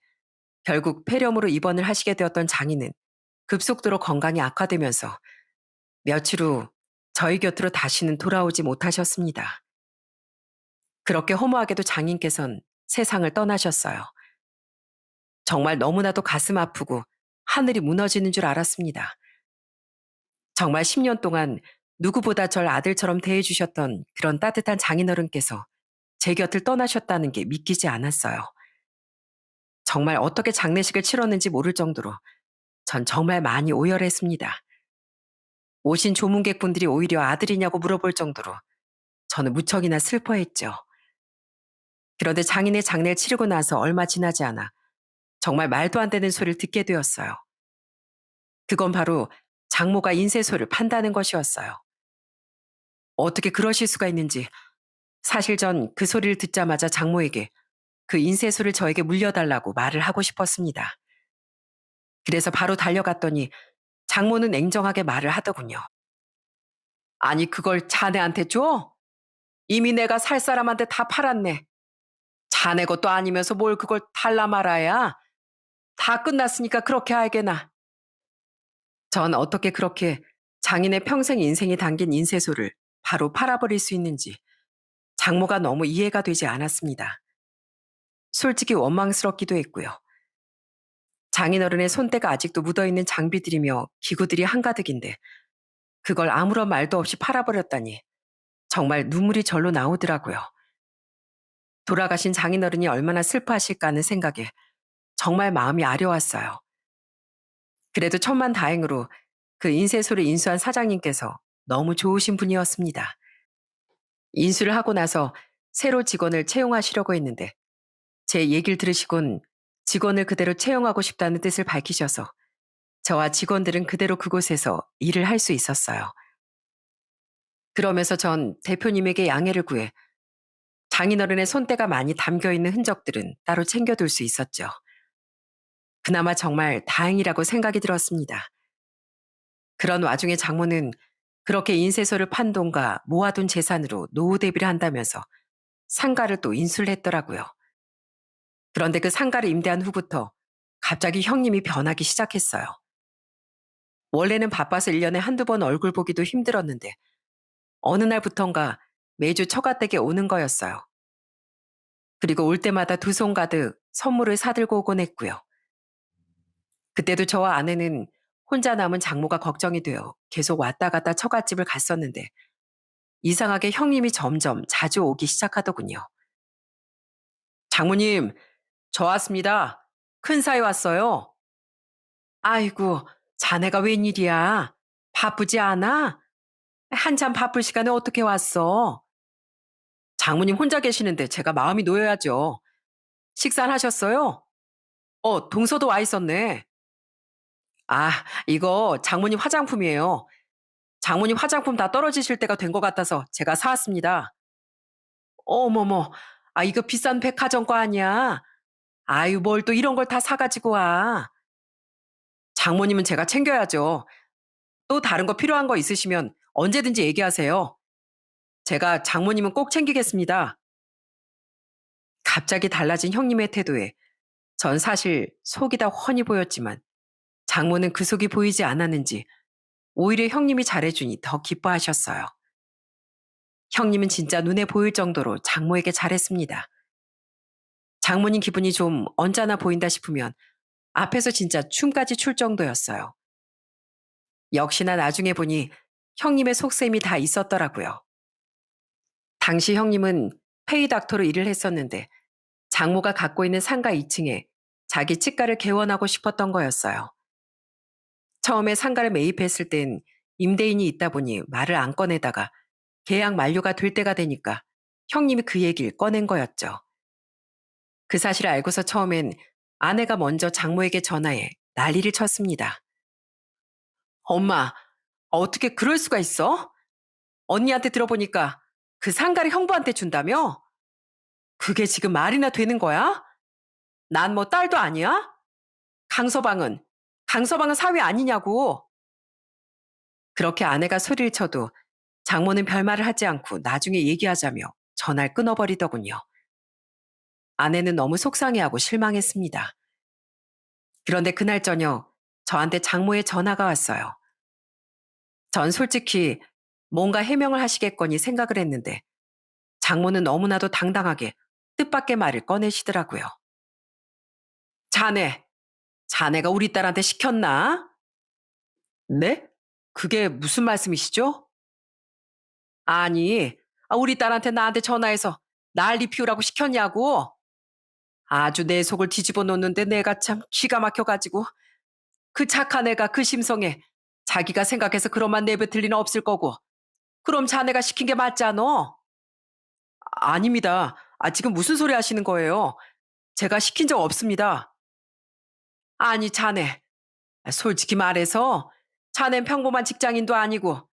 결국 폐렴으로 입원을 하시게 되었던 장인은 급속도로 건강이 악화되면서 며칠 후 저희 곁으로 다시는 돌아오지 못하셨습니다. 그렇게 허무하게도 장인께선 세상을 떠나셨어요. 정말 너무나도 가슴 아프고 하늘이 무너지는 줄 알았습니다. 정말 10년 동안 누구보다 절 아들처럼 대해주셨던 그런 따뜻한 장인어른께서 제 곁을 떠나셨다는 게 믿기지 않았어요. 정말 어떻게 장례식을 치렀는지 모를 정도로 전 정말 많이 오열했습니다. 오신 조문객분들이 오히려 아들이냐고 물어볼 정도로 저는 무척이나 슬퍼했죠. 그런데 장인의 장례를 치르고 나서 얼마 지나지 않아 정말 말도 안 되는 소리를 듣게 되었어요. 그건 바로 장모가 인쇄소를 판다는 것이었어요. 어떻게 그러실 수가 있는지 사실 전 그 소리를 듣자마자 장모에게 그 인쇄소를 저에게 물려달라고 말을 하고 싶었습니다. 그래서 바로 달려갔더니 장모는 냉정하게 말을 하더군요. 아니 그걸 자네한테 줘? 이미 내가 살 사람한테 다 팔았네. 자네 것도 아니면서 뭘 그걸 달라 말아야. 다 끝났으니까 그렇게 알게나. 전 어떻게 그렇게 장인의 평생 인생이 담긴 인쇄소를 바로 팔아버릴 수 있는지 장모가 너무 이해가 되지 않았습니다. 솔직히 원망스럽기도 했고요. 장인어른의 손때가 아직도 묻어있는 장비들이며 기구들이 한가득인데 그걸 아무런 말도 없이 팔아버렸다니 정말 눈물이 절로 나오더라고요. 돌아가신 장인어른이 얼마나 슬퍼하실까 하는 생각에 정말 마음이 아려왔어요. 그래도 천만다행으로 그 인쇄소를 인수한 사장님께서 너무 좋으신 분이었습니다. 인수를 하고 나서 새로 직원을 채용하시려고 했는데 제 얘기를 들으시곤 직원을 그대로 채용하고 싶다는 뜻을 밝히셔서 저와 직원들은 그대로 그곳에서 일을 할 수 있었어요. 그러면서 전 대표님에게 양해를 구해 장인어른의 손때가 많이 담겨있는 흔적들은 따로 챙겨둘 수 있었죠. 그나마 정말 다행이라고 생각이 들었습니다. 그런 와중에 장모는 그렇게 인쇄소를 판 돈과 모아둔 재산으로 노후 대비를 한다면서 상가를 또 인수를 했더라고요. 그런데 그 상가를 임대한 후부터 갑자기 형님이 변하기 시작했어요. 원래는 바빠서 1년에 한두 번 얼굴 보기도 힘들었는데 어느 날부턴가 매주 처가댁에 오는 거였어요. 그리고 올 때마다 두 손 가득 선물을 사들고 오곤 했고요. 그때도 저와 아내는 혼자 남은 장모가 걱정이 되어 계속 왔다 갔다 처갓집을 갔었는데 이상하게 형님이 점점 자주 오기 시작하더군요. 장모님, 저 왔습니다. 큰 사위 왔어요. 아이고, 자네가 웬일이야? 바쁘지 않아? 한참 바쁠 시간에 어떻게 왔어? 장모님 혼자 계시는데 제가 마음이 놓여야죠. 식사는 하셨어요? 동서도 와 있었네. 아, 이거 장모님 화장품이에요. 장모님 화장품 다 떨어지실 때가 된 것 같아서 제가 사왔습니다. 어머머, 이거 비싼 백화점 거 아니야? 아유, 뭘 또 이런 걸 다 사가지고 와. 장모님은 제가 챙겨야죠. 또 다른 거 필요한 거 있으시면 언제든지 얘기하세요. 제가 장모님은 꼭 챙기겠습니다. 갑자기 달라진 형님의 태도에 전 사실 속이 다 훤히 보였지만 장모는 그 속이 보이지 않았는지 오히려 형님이 잘해주니 더 기뻐하셨어요. 형님은 진짜 눈에 보일 정도로 장모에게 잘했습니다. 장모님 기분이 좀 언짢아 보인다 싶으면 앞에서 진짜 춤까지 출 정도였어요. 역시나 나중에 보니 형님의 속셈이 다 있었더라고요. 당시 형님은 페이닥터로 일을 했었는데 장모가 갖고 있는 상가 2층에 자기 치과를 개원하고 싶었던 거였어요. 처음에 상가를 매입했을 땐 임대인이 있다 보니 말을 안 꺼내다가 계약 만료가 될 때가 되니까 형님이 그 얘기를 꺼낸 거였죠. 그 사실을 알고서 처음엔 아내가 먼저 장모에게 전화해 난리를 쳤습니다. 엄마, 어떻게 그럴 수가 있어? 언니한테 들어보니까 그 상가를 형부한테 준다며? 그게 지금 말이나 되는 거야? 난 뭐 딸도 아니야? 강서방은, 강서방은 사위 아니냐고. 그렇게 아내가 소리를 쳐도 장모는 별말을 하지 않고 나중에 얘기하자며 전화를 끊어버리더군요. 아내는 너무 속상해하고 실망했습니다. 그런데 그날 저녁 저한테 장모의 전화가 왔어요. 전 솔직히 뭔가 해명을 하시겠거니 생각을 했는데 장모는 너무나도 당당하게 뜻밖의 말을 꺼내시더라고요. 자네, 자네가 우리 딸한테 시켰나? 네? 그게 무슨 말씀이시죠? 아니, 우리 딸한테 나한테 전화해서 난리 피우라고 시켰냐고. 아주 내 속을 뒤집어 놓는데 내가 참 기가 막혀가지고 그 착한 애가 그 심성에 자기가 생각해서 그런만 내뱉을 리는 없을 거고 그럼 자네가 시킨 게 맞잖아. 아닙니다. 지금 무슨 소리 하시는 거예요? 제가 시킨 적 없습니다. 아니 자네, 솔직히 말해서 자넨 평범한 직장인도 아니고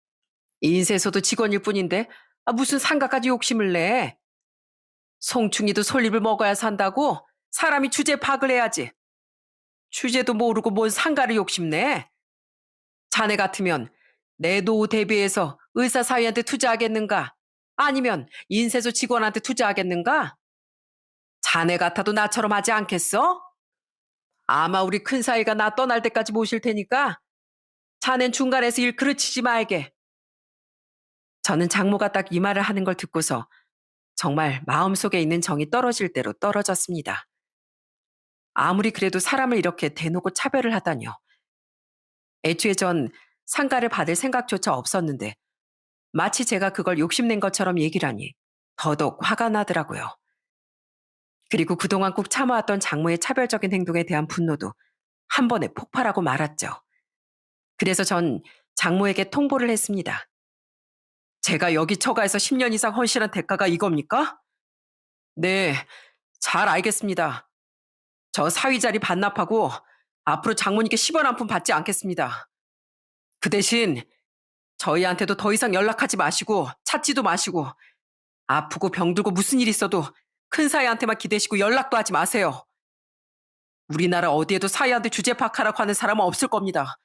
인쇄소도 직원일 뿐인데 무슨 상가까지 욕심을 내. 송충이도 솔잎을 먹어야 산다고 사람이 주제 파악을 해야지. 주제도 모르고 뭔 상가를 욕심내. 자네 같으면 내 노후 대비해서 의사 사위한테 투자하겠는가? 아니면 인쇄소 직원한테 투자하겠는가? 자네 같아도 나처럼 하지 않겠어? 아마 우리 큰 사위가 나 떠날 때까지 모실 테니까 자넨 중간에서 일 그르치지 말게. 저는 장모가 딱 이 말을 하는 걸 듣고서 정말 마음속에 있는 정이 떨어질 대로 떨어졌습니다. 아무리 그래도 사람을 이렇게 대놓고 차별을 하다뇨. 애초에 전 상가를 받을 생각조차 없었는데 마치 제가 그걸 욕심낸 것처럼 얘기를 하니 더더욱 화가 나더라고요. 그리고 그동안 꾹 참아왔던 장모의 차별적인 행동에 대한 분노도 한 번에 폭발하고 말았죠. 그래서 전 장모에게 통보를 했습니다. 제가 여기 처가에서 10년 이상 헌신한 대가가 이겁니까? 네, 잘 알겠습니다. 저 사위 자리 반납하고 앞으로 장모님께 10원 한 푼 받지 않겠습니다. 그 대신 저희한테도 더 이상 연락하지 마시고 찾지도 마시고 아프고 병들고 무슨 일 있어도 큰 사위한테만 기대시고 연락도 하지 마세요. 우리나라 어디에도 사위한테 주제 파악하라고 하는 사람은 없을 겁니다.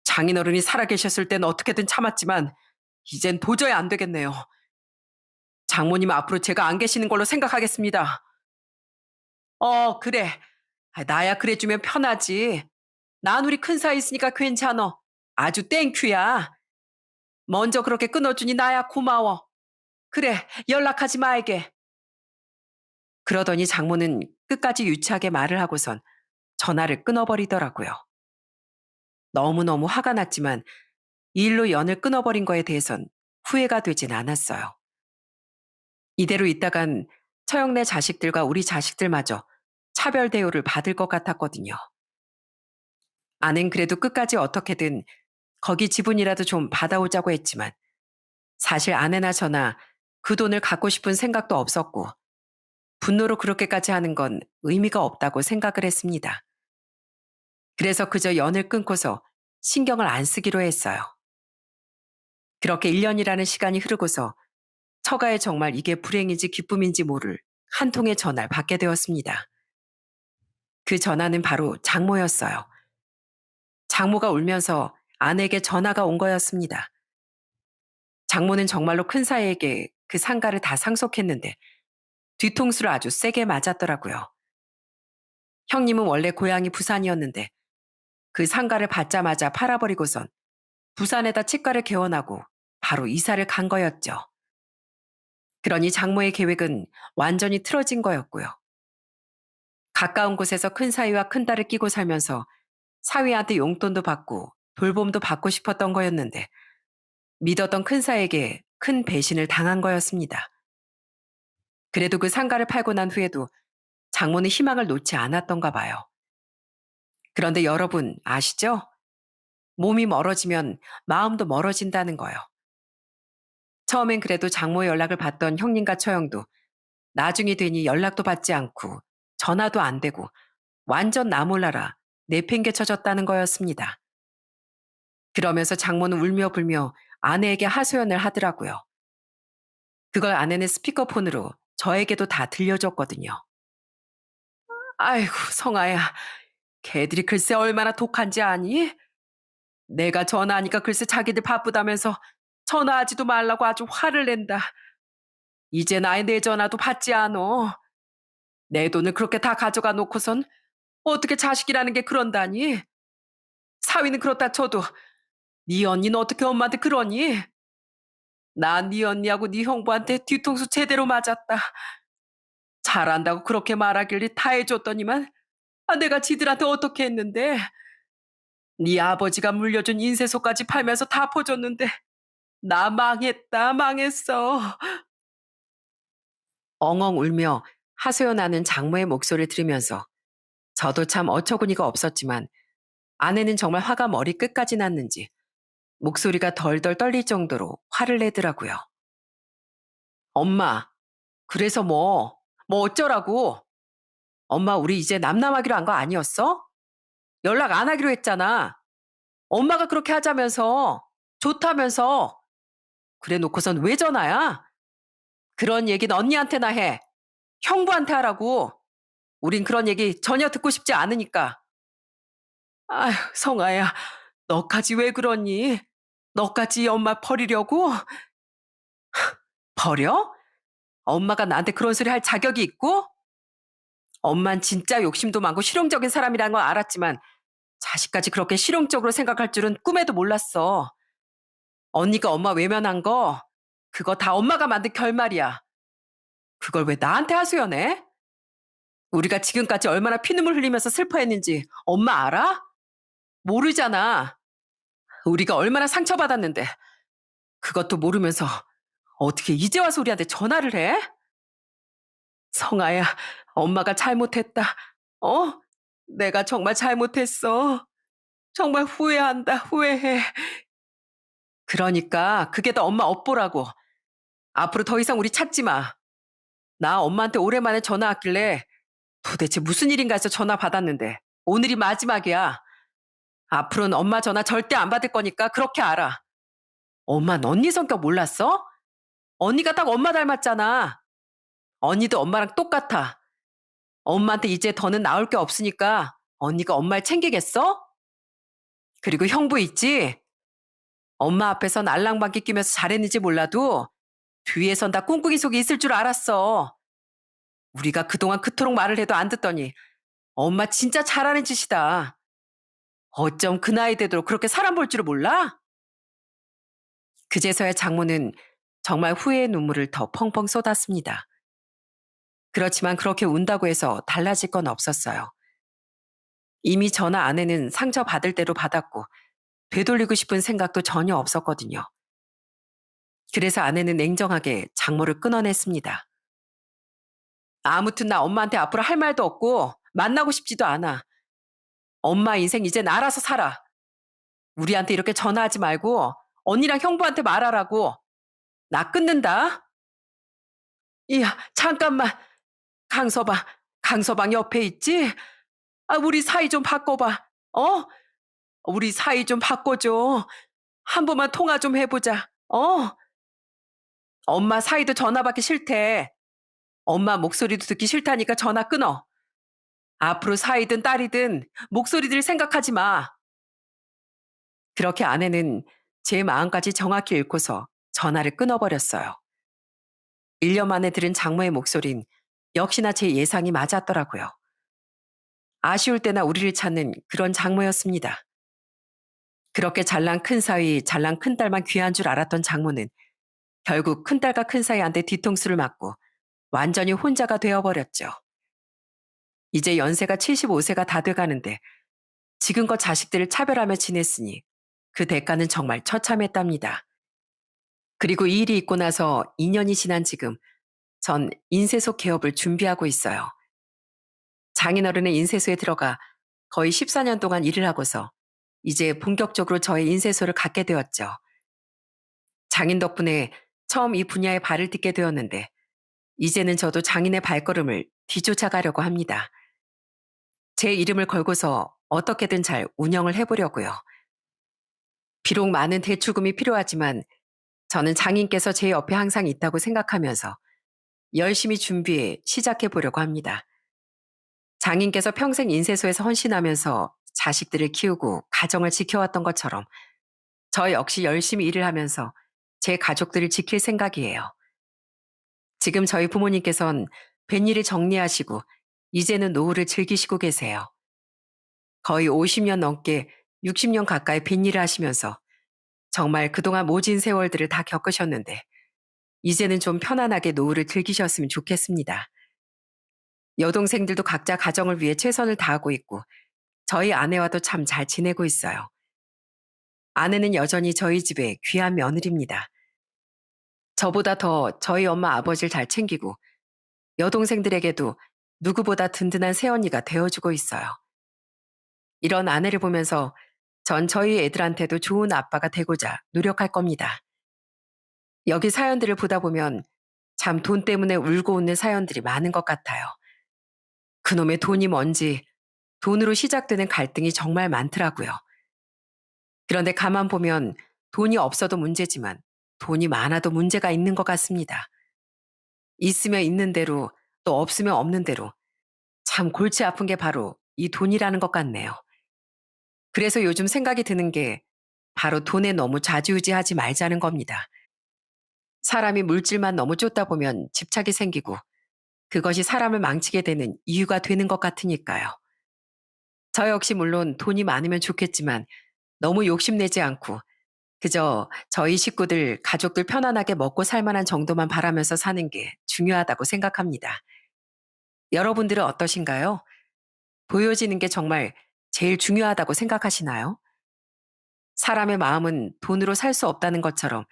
장인어른이 살아계셨을 땐 어떻게든 참았지만 이젠 도저히 안 되겠네요. 장모님 앞으로 제가 안 계시는 걸로 생각하겠습니다. 그래. 나야 그래주면 편하지. 난 우리 큰사이 있으니까 괜찮어. 아주 땡큐야. 먼저 그렇게 끊어주니 나야 고마워. 그래, 연락하지 말게. 그러더니 장모는 끝까지 유치하게 말을 하고선 전화를 끊어버리더라고요. 너무너무 화가 났지만 이 일로 연을 끊어버린 거에 대해선 후회가 되진 않았어요. 이대로 있다간 처형네 자식들과 우리 자식들마저 차별 대우를 받을 것 같았거든요. 아는 그래도 끝까지 어떻게든 거기 지분이라도 좀 받아오자고 했지만 사실 아내나 저나 그 돈을 갖고 싶은 생각도 없었고 분노로 그렇게까지 하는 건 의미가 없다고 생각을 했습니다. 그래서 그저 연을 끊고서 신경을 안 쓰기로 했어요. 그렇게 1년이라는 시간이 흐르고서 처가에 정말 이게 불행인지 기쁨인지 모를 한 통의 전화를 받게 되었습니다. 그 전화는 바로 장모였어요. 장모가 울면서 아내에게 전화가 온 거였습니다. 장모는 정말로 큰 사이에게 그 상가를 다 상속했는데 뒤통수를 아주 세게 맞았더라고요. 형님은 원래 고향이 부산이었는데 그 상가를 받자마자 팔아버리고선 부산에다 치과를 개원하고 바로 이사를 간 거였죠. 그러니 장모의 계획은 완전히 틀어진 거였고요. 가까운 곳에서 큰 사위와 큰 딸을 끼고 살면서 사위한테 용돈도 받고 돌봄도 받고 싶었던 거였는데 믿었던 큰 사위에게 큰 배신을 당한 거였습니다. 그래도 그 상가를 팔고 난 후에도 장모는 희망을 놓지 않았던가 봐요. 그런데 여러분 아시죠? 몸이 멀어지면 마음도 멀어진다는 거요. 처음엔 그래도 장모 연락을 받던 형님과 처형도 나중이 되니 연락도 받지 않고 전화도 안 되고 완전 나 몰라라 내팽개쳐졌다는 거였습니다. 그러면서 장모는 울며 불며 아내에게 하소연을 하더라고요. 그걸 아내는 스피커폰으로 저에게도 다 들려줬거든요. 아이고 성아야, 걔들이 글쎄 얼마나 독한지 아니? 내가 전화하니까 글쎄 자기들 바쁘다면서 전화하지도 말라고 아주 화를 낸다. 이젠 아예 내 전화도 받지 않어. 내 돈을 그렇게 다 가져가 놓고선 어떻게 자식이라는 게 그런다니? 사위는 그렇다 쳐도 네 언니는 어떻게 엄마한테 그러니? 난 네 언니하고 네 형부한테 뒤통수 제대로 맞았다. 잘한다고 그렇게 말하길래 다 해줬더니만 내가 지들한테 어떻게 했는데? 네 아버지가 물려준 인쇄소까지 팔면서 다 퍼줬는데 나 망했다 망했어. 엉엉 울며 하소연하는 장모의 목소리를 들으면서 저도 참 어처구니가 없었지만 아내는 정말 화가 머리 끝까지 났는지 목소리가 덜덜 떨릴 정도로 화를 내더라고요. 엄마, 그래서 뭐 어쩌라고? 엄마 우리 이제 남남하기로 한 거 아니었어? 연락 안 하기로 했잖아. 엄마가 그렇게 하자면서 좋다면서 그래 놓고선 왜 전화야? 그런 얘기는 언니한테나 해. 형부한테 하라고. 우린 그런 얘기 전혀 듣고 싶지 않으니까. 아휴, 성아야, 너까지 왜 그러니? 너까지 엄마 버리려고? 버려? 엄마가 나한테 그런 소리 할 자격이 있고? 엄만 진짜 욕심도 많고 실용적인 사람이라는 건 알았지만 자식까지 그렇게 실용적으로 생각할 줄은 꿈에도 몰랐어. 언니가 엄마 외면한 거 그거 다 엄마가 만든 결말이야. 그걸 왜 나한테 하소연해? 우리가 지금까지 얼마나 피눈물 흘리면서 슬퍼했는지 엄마 알아? 모르잖아. 우리가 얼마나 상처받았는데 그것도 모르면서 어떻게 이제 와서 우리한테 전화를 해? 성아야, 엄마가 잘못했다. 어? 내가 정말 잘못했어. 정말 후회한다, 후회해. 그러니까 그게 다 엄마 업보라고. 앞으로 더 이상 우리 찾지 마. 나 엄마한테 오랜만에 전화 왔길래 도대체 무슨 일인가 해서 전화 받았는데 오늘이 마지막이야. 앞으로는 엄마 전화 절대 안 받을 거니까 그렇게 알아. 엄마는 언니 성격 몰랐어? 언니가 딱 엄마 닮았잖아. 언니도 엄마랑 똑같아. 엄마한테 이제 더는 나올 게 없으니까 언니가 엄마를 챙기겠어? 그리고 형부 있지? 엄마 앞에선 알랑방귀 끼면서 잘했는지 몰라도 뒤에선 다 꿍꿍이 속에 있을 줄 알았어. 우리가 그동안 그토록 말을 해도 안 듣더니 엄마 진짜 잘하는 짓이다. 어쩜 그 나이 되도록 그렇게 사람 볼 줄을 몰라? 그제서야 장모는 정말 후회의 눈물을 더 펑펑 쏟았습니다. 그렇지만 그렇게 운다고 해서 달라질 건 없었어요. 이미 저나 아내는 상처받을 대로 받았고 되돌리고 싶은 생각도 전혀 없었거든요. 그래서 아내는 냉정하게 장모를 끊어냈습니다. 아무튼 나 엄마한테 앞으로 할 말도 없고 만나고 싶지도 않아. 엄마 인생 이젠 알아서 살아. 우리한테 이렇게 전화하지 말고 언니랑 형부한테 말하라고. 나 끊는다. 이야, 잠깐만. 강서방, 강서방 옆에 있지? 아, 우리 사이 좀 바꿔봐. 어? 우리 사이 좀 바꿔줘. 한 번만 통화 좀 해보자. 어? 엄마 사이도 전화 받기 싫대. 엄마 목소리도 듣기 싫다니까 전화 끊어. 앞으로 사이든 딸이든 목소리들 생각하지 마. 그렇게 아내는 제 마음까지 정확히 읽고서 전화를 끊어버렸어요. 1년 만에 들은 장모의 목소린 역시나 제 예상이 맞았더라고요. 아쉬울 때나 우리를 찾는 그런 장모였습니다. 그렇게 잘난 큰사위, 잘난 큰딸만 귀한 줄 알았던 장모는 결국 큰딸과 큰사위한테 뒤통수를 맞고 완전히 혼자가 되어버렸죠. 이제 연세가 75세가 다 돼가는데 지금껏 자식들을 차별하며 지냈으니 그 대가는 정말 처참했답니다. 그리고 이 일이 있고 나서 2년이 지난 지금 전 인쇄소 개업을 준비하고 있어요. 장인어른의 인쇄소에 들어가 거의 14년 동안 일을 하고서 이제 본격적으로 저의 인쇄소를 갖게 되었죠. 장인 덕분에 처음 이 분야에 발을 딛게 되었는데 이제는 저도 장인의 발걸음을 뒤쫓아가려고 합니다. 제 이름을 걸고서 어떻게든 잘 운영을 해보려고요. 비록 많은 대출금이 필요하지만 저는 장인께서 제 옆에 항상 있다고 생각하면서 열심히 준비해 시작해 보려고 합니다. 장인께서 평생 인쇄소에서 헌신하면서 자식들을 키우고 가정을 지켜왔던 것처럼 저 역시 열심히 일을 하면서 제 가족들을 지킬 생각이에요. 지금 저희 부모님께선 뱃일을 정리하시고 이제는 노후를 즐기시고 계세요. 거의 50년 넘게 60년 가까이 뱃일을 하시면서 정말 그동안 모진 세월들을 다 겪으셨는데 이제는 좀 편안하게 노후를 즐기셨으면 좋겠습니다. 여동생들도 각자 가정을 위해 최선을 다하고 있고 저희 아내와도 참 잘 지내고 있어요. 아내는 여전히 저희 집의 귀한 며느리입니다. 저보다 더 저희 엄마 아버지를 잘 챙기고 여동생들에게도 누구보다 든든한 새언니가 되어주고 있어요. 이런 아내를 보면서 전 저희 애들한테도 좋은 아빠가 되고자 노력할 겁니다. 여기 사연들을 보다 보면 참 돈 때문에 울고 웃는 사연들이 많은 것 같아요. 그놈의 돈이 뭔지 돈으로 시작되는 갈등이 정말 많더라고요. 그런데 가만 보면 돈이 없어도 문제지만 돈이 많아도 문제가 있는 것 같습니다. 있으면 있는 대로 또 없으면 없는 대로 참 골치 아픈 게 바로 이 돈이라는 것 같네요. 그래서 요즘 생각이 드는 게 바로 돈에 너무 좌지우지하지 말자는 겁니다. 사람이 물질만 너무 쫓다 보면 집착이 생기고 그것이 사람을 망치게 되는 이유가 되는 것 같으니까요. 저 역시 물론 돈이 많으면 좋겠지만 너무 욕심내지 않고 그저 저희 식구들, 가족들 편안하게 먹고 살 만한 정도만 바라면서 사는 게 중요하다고 생각합니다. 여러분들은 어떠신가요? 보여지는 게 정말 제일 중요하다고 생각하시나요? 사람의 마음은 돈으로 살 수 없다는 것처럼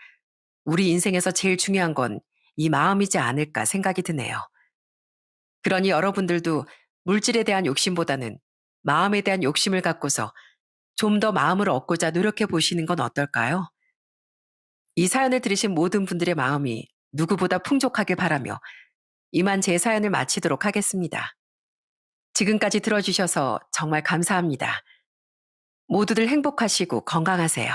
우리 인생에서 제일 중요한 건 이 마음이지 않을까 생각이 드네요. 그러니 여러분들도 물질에 대한 욕심보다는 마음에 대한 욕심을 갖고서 좀 더 마음을 얻고자 노력해 보시는 건 어떨까요? 이 사연을 들으신 모든 분들의 마음이 누구보다 풍족하길 바라며 이만 제 사연을 마치도록 하겠습니다. 지금까지 들어주셔서 정말 감사합니다. 모두들 행복하시고 건강하세요.